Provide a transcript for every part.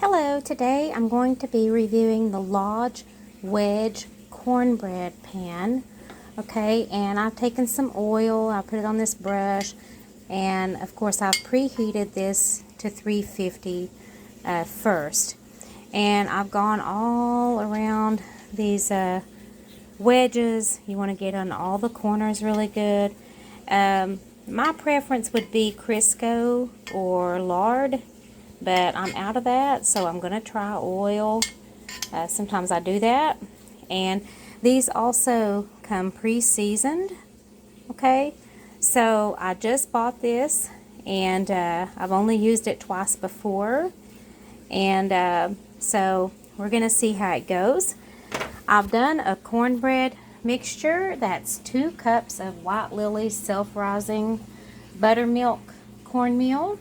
Hello, today I'm going to be reviewing the Lodge Wedge cornbread pan. Okay, and I've taken some oil, I put it on this brush, and of course I've preheated this to 350 first. And I've gone all around these wedges. You want to get on all the corners really good. My preference would be Crisco or lard, but I'm out of that, so I'm going to try oil. Sometimes I do that. And these also come pre-seasoned. Okay, so I just bought this, and I've only used it twice before, and so we're going to see how it goes. I've done a cornbread mixture. That's 2 cups of White Lily self-rising buttermilk cornmeal,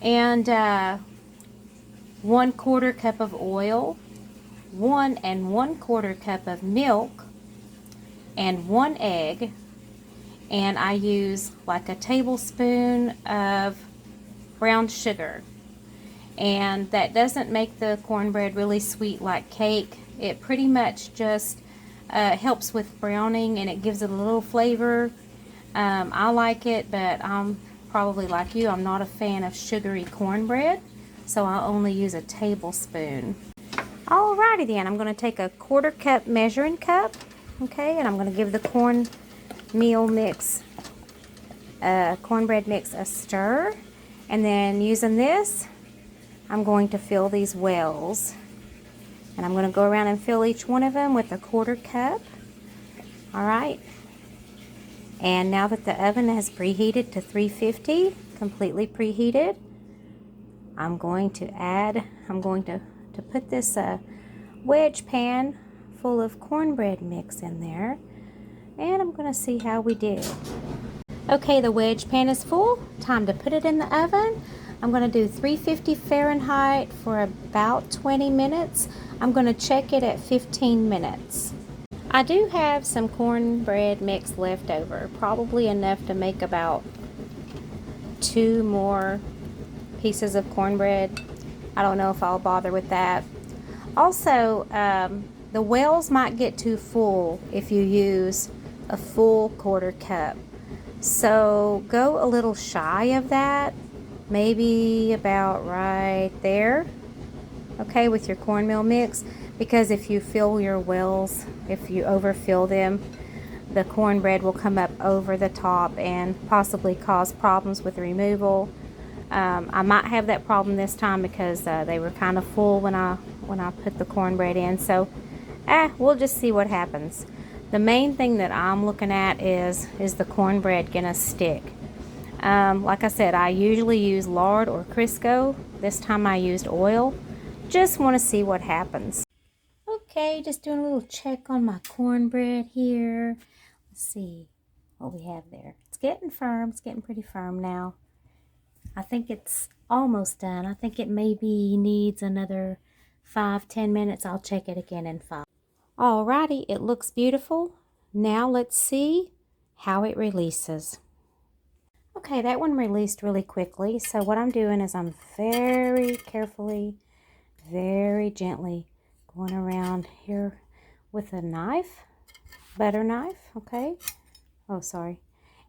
and 1/4 cup of oil, 1 1/4 cup of milk, and 1 egg. And I use like a tablespoon of brown sugar. And that doesn't make the cornbread really sweet like cake. It pretty much just helps with browning, and it gives it a little flavor. I like it, but I'm probably like you, I'm not a fan of sugary cornbread, so I'll only use a tablespoon. Alrighty then, I'm going to take a 1/4 cup measuring cup, okay, and I'm going to give the cornbread mix a stir, and then using this, I'm going to fill these wells, and I'm going to go around and fill each one of them with a 1/4 cup. Alright, and now that the oven has preheated to 350, completely preheated, I'm going to put this wedge pan full of cornbread mix in there, and I'm going to see how we do. Okay, the wedge pan is full. Time to put it in the oven. I'm going to do 350 Fahrenheit for about 20 minutes. I'm going to check it at 15 minutes. I do have some cornbread mix left over, probably enough to make about 2 more pieces of cornbread. I don't know if I'll bother with that. Also, the wells might get too full if you use a full 1/4 cup. So go a little shy of that, maybe about right there, okay, with your cornmeal mix, because if you fill your wells, if you overfill them, the cornbread will come up over the top and possibly cause problems with removal. I might have that problem this time because they were kind of full when I put the cornbread in, so we'll just see what happens. The main thing that I'm looking at is the cornbread gonna stick? Like I said, I usually use lard or Crisco. This time I used oil. Just want to see what happens. Okay, just doing a little check on my cornbread here. Let's see what we have there. It's getting firm. It's getting pretty firm now. I think it's almost done. I think it maybe needs another 5-10 minutes. I'll check it again in 5. Alrighty, it looks beautiful. Now let's see how it releases. Okay, that one released really quickly. So what I'm doing is I'm very carefully, very gently going around here with a knife, butter knife, okay? Oh, sorry.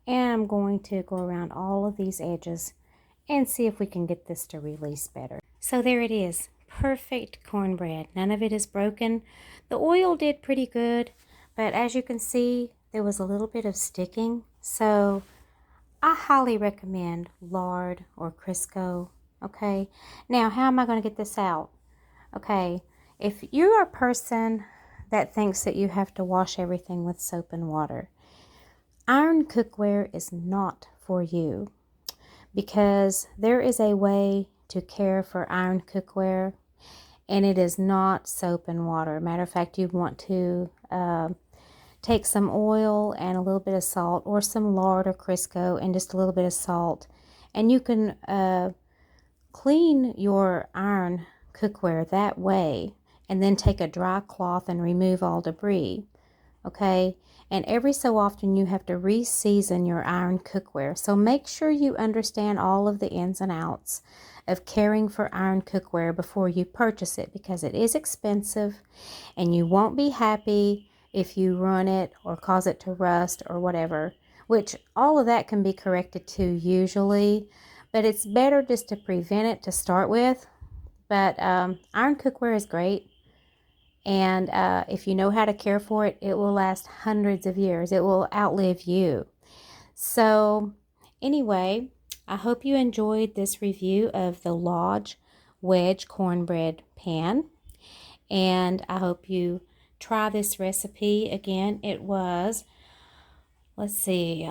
And I'm going to go around all of these edges and see if we can get this to release better. So there it is. Perfect cornbread. None of it is broken. The oil did pretty good, but as you can see, there was a little bit of sticking. So I highly recommend lard or Crisco. Okay, now how am I going to get this out? Okay, if you're a person that thinks that you have to wash everything with soap and water, iron cookware is not for you, because there is a way to care for iron cookware, and it is not soap and water. Matter of fact, you want to take some oil and a little bit of salt, or some lard or Crisco and just a little bit of salt, and you can clean your iron cookware that way, and then take a dry cloth and remove all debris. okay? And every so often you have to re-season your iron cookware. So make sure you understand all of the ins and outs of caring for iron cookware before you purchase it, because it is expensive and you won't be happy if you ruin it or cause it to rust or whatever, which all of that can be corrected too usually, but it's better just to prevent it to start with. But iron cookware is great. And if you know how to care for it, it will last hundreds of years. It will outlive you. So anyway, I hope you enjoyed this review of the Lodge Wedge Cornbread Pan. And I hope you try this recipe. Again, it was, let's see,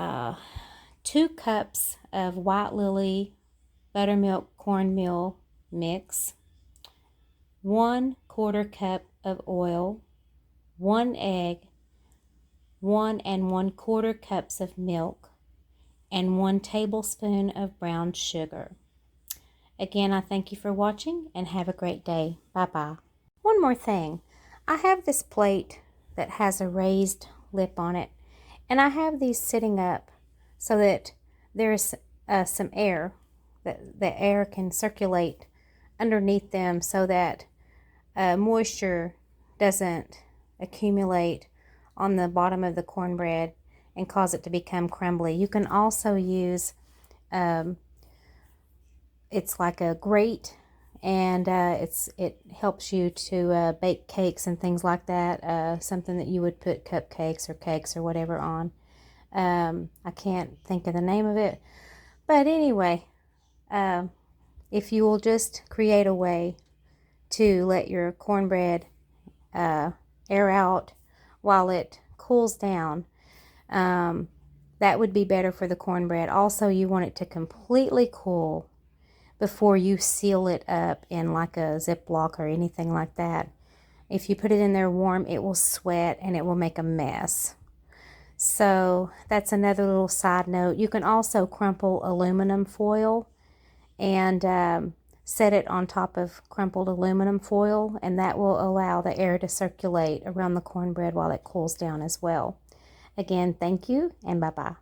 2 cups of white lily buttermilk cornmeal mix, 1/4 cup of oil, 1 egg, 1 1/4 cups of milk, and 1 tablespoon of brown sugar. Again, I thank you for watching and have a great day. Bye-bye. One more thing. I have this plate that has a raised lip on it, and I have these sitting up so that there's some air, that the air can circulate underneath them so that moisture doesn't accumulate on the bottom of the cornbread and cause it to become crumbly. You can also use, it's like a grate, and it helps you to bake cakes and things like that, something that you would put cupcakes or cakes or whatever on. I can't think of the name of it, but anyway, if you will just create a way to let your cornbread air out while it cools down, that would be better for the cornbread. Also, you want it to completely cool before you seal it up in like a Ziploc or anything like that. If you put it in there warm, it will sweat and it will make a mess. So that's another little side note. You can also crumple aluminum foil and set it on top of crumpled aluminum foil, and that will allow the air to circulate around the cornbread while it cools down as well. Again, thank you and bye-bye.